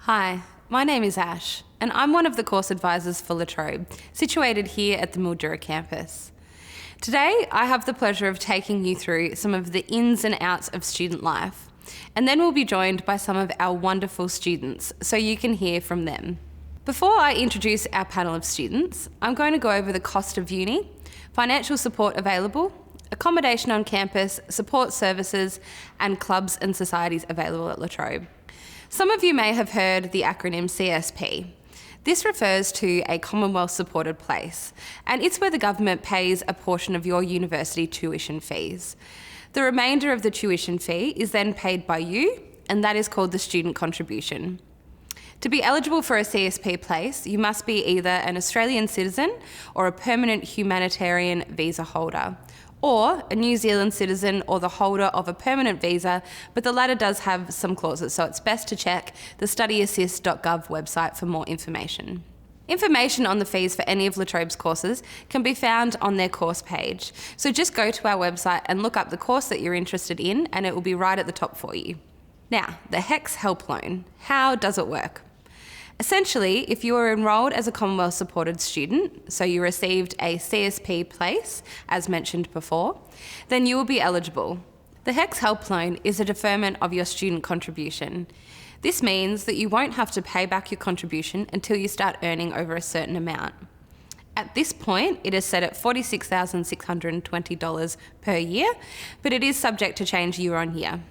Hi, my name is Ash, and I'm one of the course advisors for La Trobe, situated here at the Mildura campus. Today, I have the pleasure of taking you through some of the ins and outs of student life, and then we'll be joined by some of our wonderful students, so you can hear from them. Before I introduce our panel of students, I'm going to go over the cost of uni, financial support available, accommodation on campus, support services, and clubs and societies available at La Trobe. Some of you may have heard the acronym CSP. This refers to a Commonwealth-supported place, and it's where the government pays a portion of your university tuition fees. The remainder of the tuition fee is then paid by you, and that is called the student contribution. To be eligible for a CSP place, you must be either an Australian citizen or a permanent humanitarian visa holder, or a New Zealand citizen or the holder of a permanent visa, but the latter does have some clauses, so it's best to check the studyassist.gov website for more information. Information on the fees for any of La Trobe's courses can be found on their course page, so just go to our website and look up the course that you're interested in, and it will be right at the top for you. Now, the HECS Help Loan. How does it work? Essentially, if you are enrolled as a Commonwealth-supported student, so you received a CSP place, as mentioned before, then you will be eligible. The HECS Help Loan is a deferment of your student contribution. This means that you won't have to pay back your contribution until you start earning over a certain amount. At this point, it is set at $46,620 per year, but it is subject to change year on year.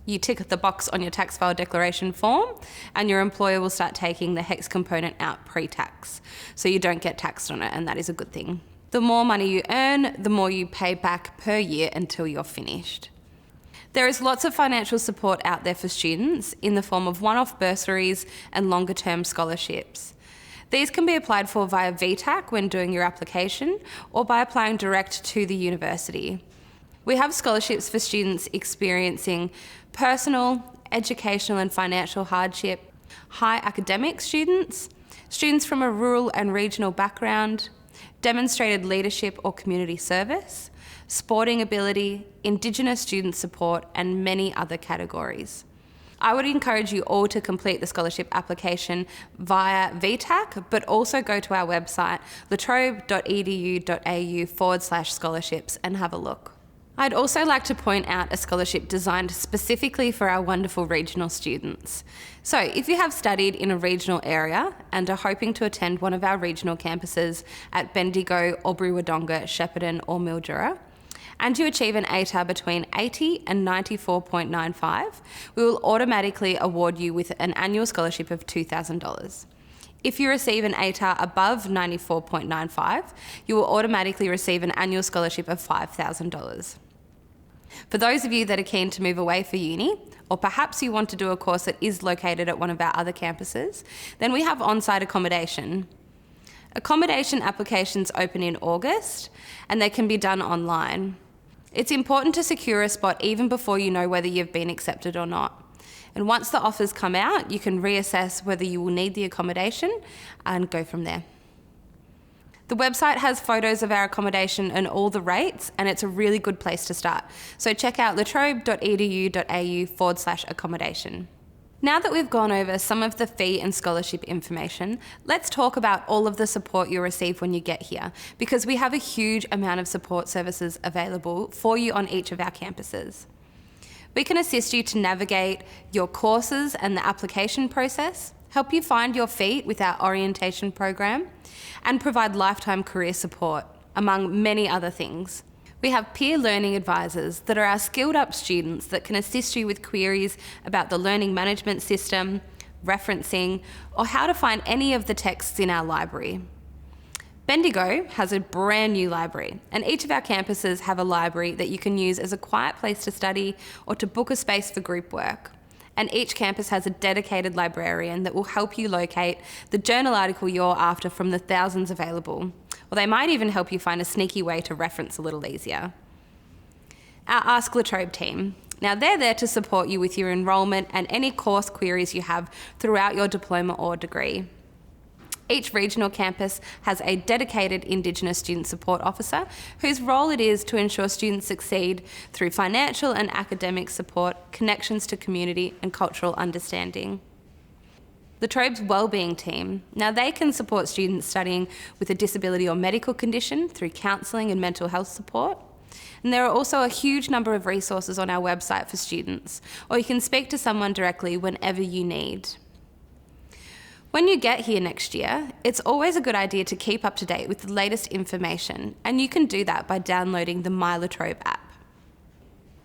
You tick the box on your tax file declaration form, and your employer will start taking the HECS component out pre-tax, so you don't get taxed on it, and that is a good thing. The more money you earn, the more you pay back per year until you're finished. There is lots of financial support out there for students in the form of one-off bursaries and longer-term scholarships. These can be applied for via VTAC when doing your application, or by applying direct to the university. We have scholarships for students experiencing personal, educational and financial hardship, high academic students, students from a rural and regional background, demonstrated leadership or community service, sporting ability, Indigenous student support and many other categories. I would encourage you all to complete the scholarship application via VTAC, but also go to our website, latrobe.edu.au/scholarships and have a look. I'd also like to point out a scholarship designed specifically for our wonderful regional students. So if you have studied in a regional area and are hoping to attend one of our regional campuses at Bendigo, Albury-Wodonga, Shepparton or Mildura, and you achieve an ATAR between 80 and 94.95, we will automatically award you with an annual scholarship of $2,000. If you receive an ATAR above 94.95, you will automatically receive an annual scholarship of $5,000. For those of you that are keen to move away for uni, or perhaps you want to do a course that is located at one of our other campuses, then we have on-site accommodation. Accommodation applications open in August, and they can be done online. It's important to secure a spot even before you know whether you've been accepted or not. And once the offers come out, you can reassess whether you will need the accommodation and go from there. The website has photos of our accommodation and all the rates, and it's a really good place to start. So check out latrobe.edu.au/accommodation. Now that we've gone over some of the fee and scholarship information, let's talk about all of the support you'll receive when you get here, because we have a huge amount of support services available for you on each of our campuses. We can assist you to navigate your courses and the application process, help you find your feet with our orientation program, and provide lifetime career support, among many other things. We have peer learning advisors that are our skilled up students that can assist you with queries about the learning management system, referencing, or how to find any of the texts in our library. Bendigo has a brand new library, and each of our campuses have a library that you can use as a quiet place to study or to book a space for group work. And each campus has a dedicated librarian that will help you locate the journal article you're after from the thousands available. Or they might even help you find a sneaky way to reference a little easier. Our Ask La Trobe team. Now they're there to support you with your enrolment and any course queries you have throughout your diploma or degree. Each regional campus has a dedicated Indigenous student support officer whose role it is to ensure students succeed through financial and academic support, connections to community and cultural understanding. La Trobe's wellbeing team. Now, they can support students studying with a disability or medical condition through counselling and mental health support. And there are also a huge number of resources on our website for students, or you can speak to someone directly whenever you need. When you get here next year, it's always a good idea to keep up to date with the latest information, and you can do that by downloading the My La Trobe app.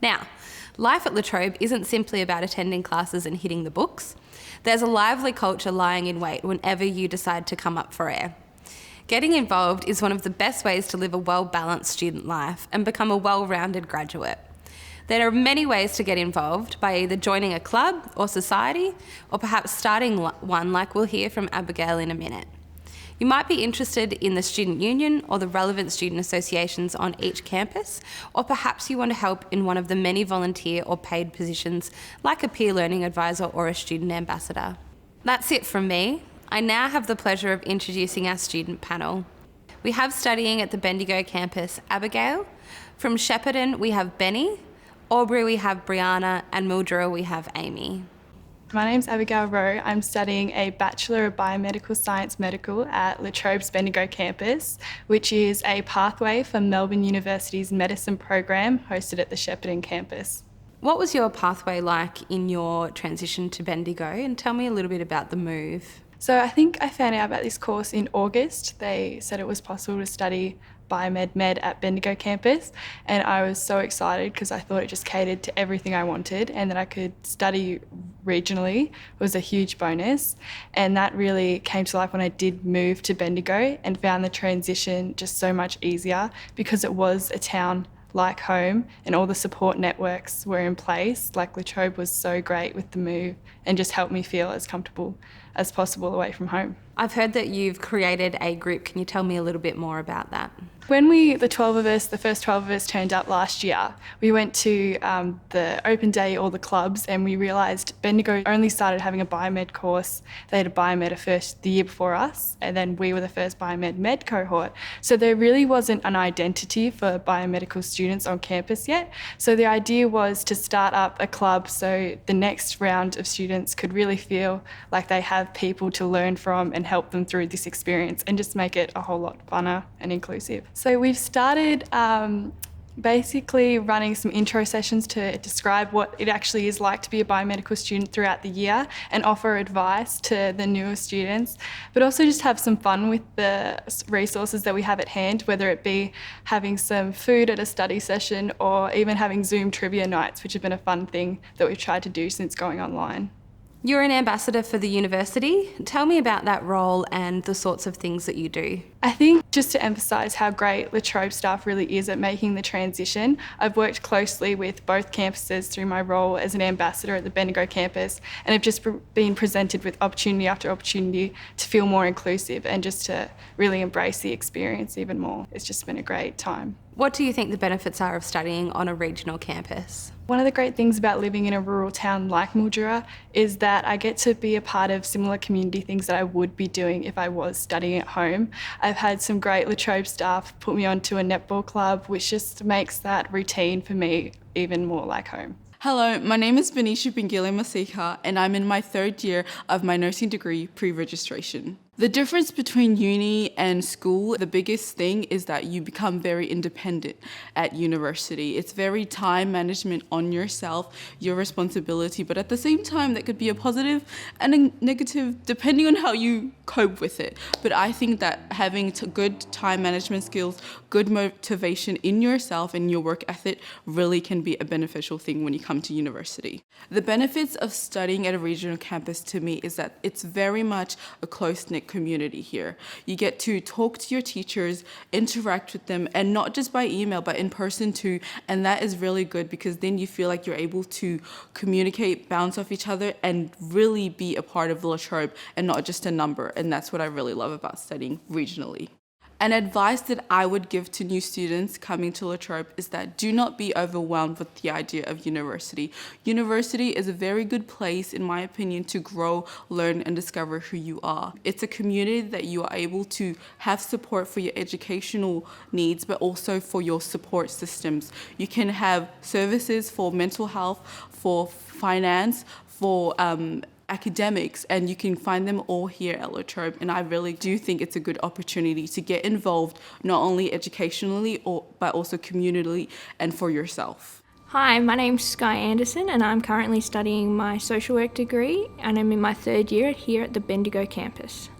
Now, life at La Trobe isn't simply about attending classes and hitting the books. There's a lively culture lying in wait whenever you decide to come up for air. Getting involved is one of the best ways to live a well-balanced student life and become a well-rounded graduate. There are many ways to get involved by either joining a club or society, or perhaps starting one like we'll hear from Abigail in a minute. You might be interested in the student union or the relevant student associations on each campus, or perhaps you want to help in one of the many volunteer or paid positions like a peer learning advisor or a student ambassador. That's it from me. I now have the pleasure of introducing our student panel. We have studying at the Bendigo campus Abigail. From Shepparton we have Benny. Albury we have Brianna, and Mildura we have Amy. My name's Abigail Rowe. I'm studying a Bachelor of Biomedical Science Medical at La Trobe's Bendigo campus, which is a pathway for Melbourne University's medicine program hosted at the Shepparton campus. What was your pathway like in your transition to Bendigo, and tell me a little bit about the move? So I think I found out about this course in August. They said it was possible to study Biomed Med at Bendigo campus, and I was so excited because I thought it just catered to everything I wanted, and that I could study regionally was a huge bonus. And that really came to life when I did move to Bendigo and found the transition just so much easier because it was a town like home and all the support networks were in place. Like La Trobe was so great with the move and just helped me feel as comfortable as possible away from home. I've heard that you've created a group. Can you tell me a little bit more about that? When the first 12 of us turned up last year, we went to the open day, all the clubs, and we realised Bendigo only started having a biomed course. They had a biomed first the year before us, and then we were the first biomed med cohort. So there really wasn't an identity for biomedical students on campus yet. So the idea was to start up a club so the next round of students could really feel like they have people to learn from and help them through this experience, and just make it a whole lot funner and inclusive. So we've started basically running some intro sessions to describe what it actually is like to be a biomedical student throughout the year and offer advice to the newer students, but also just have some fun with the resources that we have at hand, whether it be having some food at a study session or even having Zoom trivia nights, which have been a fun thing that we've tried to do since going online. You're an ambassador for the university. Tell me about that role and the sorts of things that you do. I think just to emphasise how great La Trobe staff really is at making the transition, I've worked closely with both campuses through my role as an ambassador at the Bendigo campus, and have just been presented with opportunity after opportunity to feel more inclusive and just to really embrace the experience even more. It's just been a great time. What do you think the benefits are of studying on a regional campus? One of the great things about living in a rural town like Mildura is that I get to be a part of similar community things that I would be doing if I was studying at home. I've had some great La Trobe staff put me onto a netball club, which just makes that routine for me even more like home. Hello, my name is Benisha Bingile Masika, and I'm in my third year of my nursing degree pre-registration. The difference between uni and school, the biggest thing is that you become very independent at university. It's very time management on yourself, your responsibility, but at the same time that could be a positive and a negative depending on how you cope with it. But I think that having good time management skills, good motivation in yourself and your work ethic really can be a beneficial thing when you come to university. The benefits of studying at a regional campus to me is that it's very much a close-knit community here. You get to talk to your teachers, interact with them, and not just by email, but in person too. And that is really good because then you feel like you're able to communicate, bounce off each other, and really be a part of La Trobe and not just a number. And that's what I really love about studying regionally. An advice that I would give to new students coming to La Trobe is that do not be overwhelmed with the idea of university. University is a very good place, in my opinion, to grow, learn, and discover who you are. It's a community that you are able to have support for your educational needs, but also for your support systems. You can have services for mental health, for finance, for academics, and you can find them all here at La Trobe. And I really do think it's a good opportunity to get involved, not only educationally, but also communally and for yourself. Hi, my name's Sky Anderson and I'm currently studying my social work degree and I'm in my third year here at the Bendigo campus.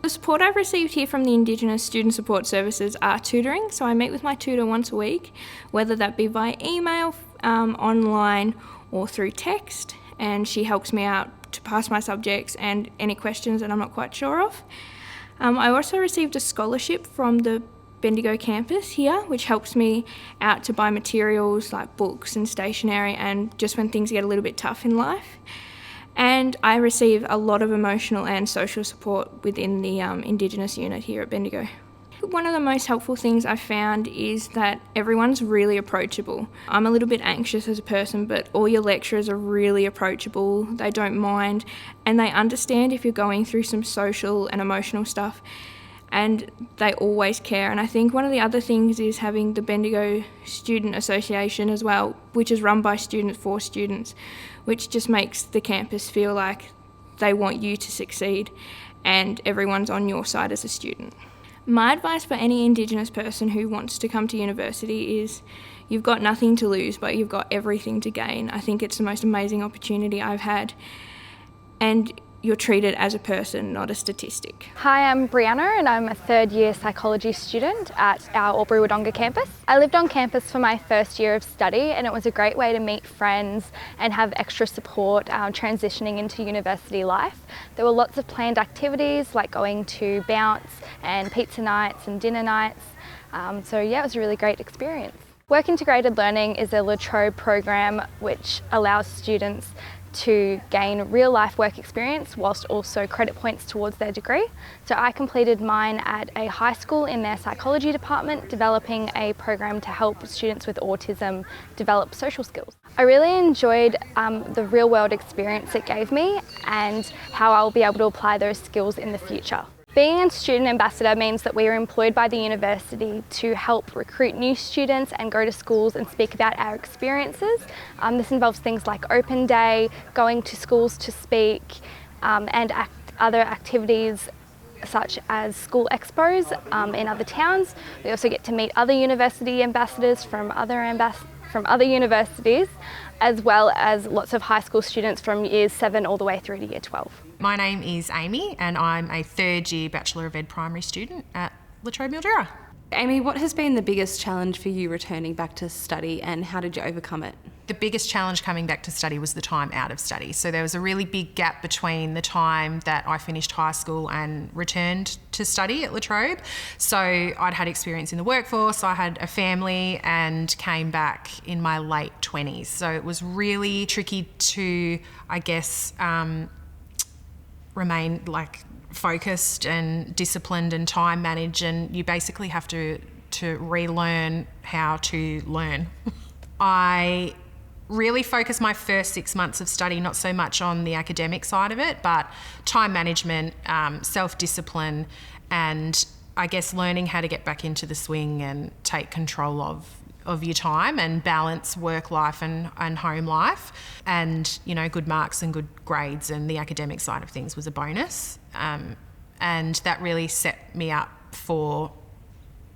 The support I've received here from the Indigenous Student Support Services are tutoring, so I meet with my tutor once a week, whether that be via email, online or through text, and she helps me out to pass my subjects and any questions that I'm not quite sure of. I also received a scholarship from the Bendigo campus here, which helps me out to buy materials like books and stationery and just when things get a little bit tough in life. And I receive a lot of emotional and social support within the Indigenous unit here at Bendigo. One of the most helpful things I've found is that everyone's really approachable. I'm a little bit anxious as a person, but all your lecturers are really approachable. They don't mind and they understand if you're going through some social and emotional stuff, and they always care. And I think one of the other things is having the Bendigo Student Association as well, which is run by students for students, which just makes the campus feel like they want you to succeed and everyone's on your side as a student. My advice for any Indigenous person who wants to come to university is you've got nothing to lose, but you've got everything to gain. I think it's the most amazing opportunity I've had. And you're treated as a person, not a statistic. Hi, I'm Brianna and I'm a third year psychology student at our Albury-Wodonga campus. I lived on campus for my first year of study and it was a great way to meet friends and have extra support transitioning into university life. There were lots of planned activities like going to bounce and pizza nights and dinner nights. So yeah, it was a really great experience. Work Integrated Learning is a La Trobe program which allows students to gain real life work experience whilst also credit points towards their degree. So I completed mine at a high school in their psychology department, developing a program to help students with autism develop social skills. I really enjoyed the real world experience it gave me and how I'll be able to apply those skills in the future. Being a student ambassador means that we are employed by the university to help recruit new students and go to schools and speak about our experiences. This involves things like open day, going to schools to speak, and other activities such as school expos in other towns. We also get to meet other university ambassadors from other universities, as well as lots of high school students from years 7 all the way through to year 12. My name is Amy and I'm a third year Bachelor of Ed primary student at La Trobe Mildura. Amy, what has been the biggest challenge for you returning back to study and how did you overcome it? The biggest challenge coming back to study was the time out of study. So there was a really big gap between the time that I finished high school and returned to study at La Trobe. So I'd had experience in the workforce, I had a family and came back in my late 20s. So it was really tricky to, I guess, remain focused and disciplined and time manage, and you basically have to relearn how to learn. I really focused my first 6 months of study not so much on the academic side of it, but time management, self-discipline, and I guess learning how to get back into the swing and take control of your time and balance work life and home life. And, you know, good marks and good grades and the academic side of things was a bonus. And that really set me up for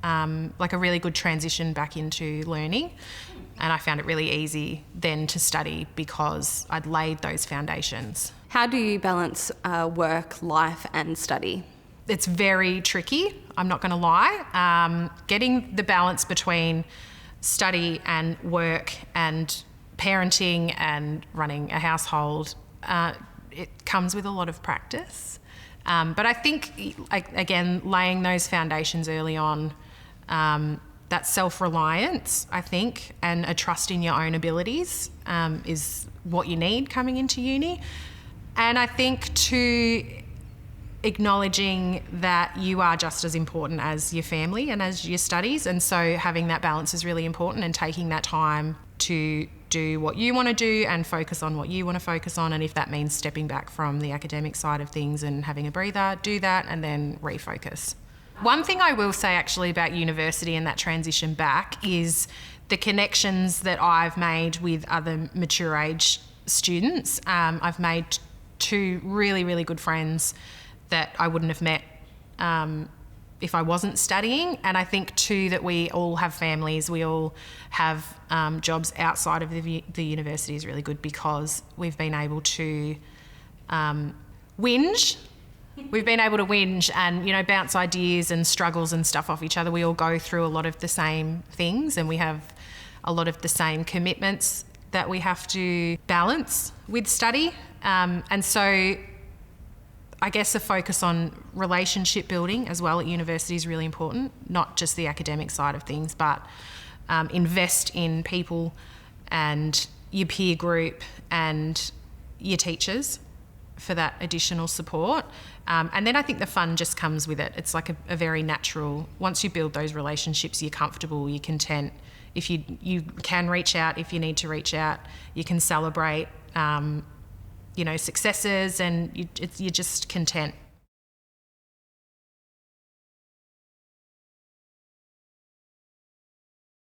a really good transition back into learning. And I found it really easy then to study because I'd laid those foundations. How do you balance work, life and study? It's very tricky, I'm not going to lie. Getting the balance between study and work and parenting and running a household, it comes with a lot of practice. But I think, again, laying those foundations early on, that self-reliance, I think, and a trust in your own abilities is what you need coming into uni. And I think too, acknowledging that you are just as important as your family and as your studies, and so having that balance is really important, and taking that time to do what you want to do and focus on what you want to focus on, and if that means stepping back from the academic side of things and having a breather, do that and then refocus. One thing I will say actually about university and that transition back is the connections that I've made with other mature age students. I've made two really, really good friends that I wouldn't have met if I wasn't studying. And I think too that we all have families, we all have jobs outside of the university is really good, because we've been able to whinge. We've been able to whinge and, bounce ideas and struggles and stuff off each other. We all go through a lot of the same things, and we have a lot of the same commitments that we have to balance with study. And so I guess a focus on relationship building as well at university is really important, not just the academic side of things, but invest in people and your peer group and your teachers for that additional support. And then I think the fun just comes with it. It's like a very natural, once you build those relationships, you're comfortable, you're content. If you can reach out, if you need to reach out, you can celebrate, successes, and you're just content.